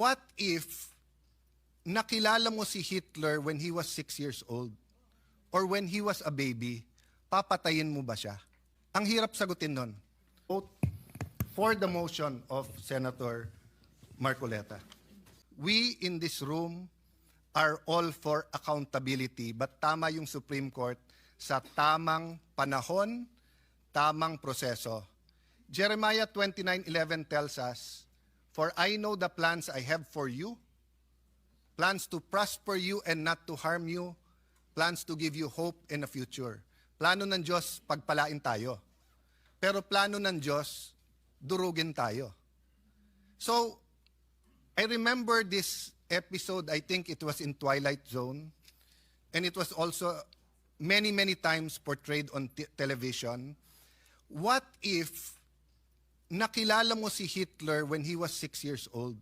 What if nakilala mo si Hitler when he was 6 years old or when he was a baby, papatayin mo ba siya? Ang hirap sagutin nun. Vote for the motion of Senator Marcoleta. We in this room are all for accountability, but tama yung Supreme Court sa tamang panahon, tamang proseso. Jeremiah 29:11 tells us, "For I know the plans I have for you, plans to prosper you and not to harm you, plans to give you hope in a future." Plano ng Diyos, pagpalain tayo. Pero plano ng Diyos, durugin tayo. So, I remember this episode, I think it was in Twilight Zone, and it was also many, many times portrayed on television. What if nakilala mo si Hitler when he was 6 years old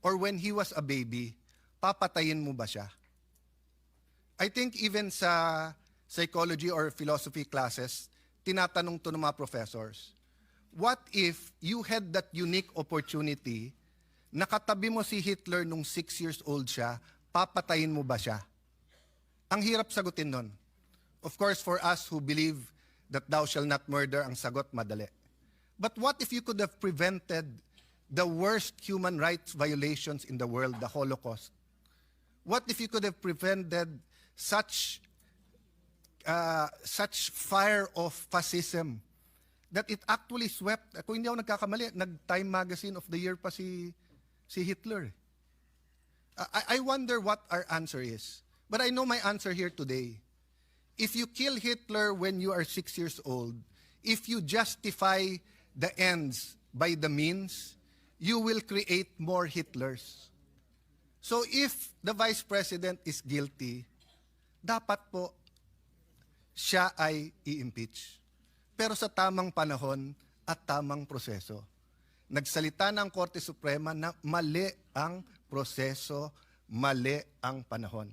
or when he was a baby, papatayin mo ba siya? I think even sa psychology or philosophy classes, tinatanong to ng mga professors, what if you had that unique opportunity, nakatabi mo si Hitler nung 6 years old siya, papatayin mo ba siya? Ang hirap sagutin nun. Of course, for us who believe that thou shall not murder, ang sagot madali. But what if you could have prevented the worst human rights violations in the world, the Holocaust? What if you could have prevented such fire of fascism that it actually swept? Kung hindi ako nagkakamali, nag-Time Magazine of the Year pa si Hitler. I wonder what our answer is. But I know my answer here today. If you kill Hitler when you are 6 years old, if you justify the ends by the means, you will create more Hitlers. So if the Vice President is guilty, dapat po siya ay i-impeach. Pero sa tamang panahon at tamang proseso. Nagsalita ng Korte Suprema na mali ang proseso, mali ang panahon.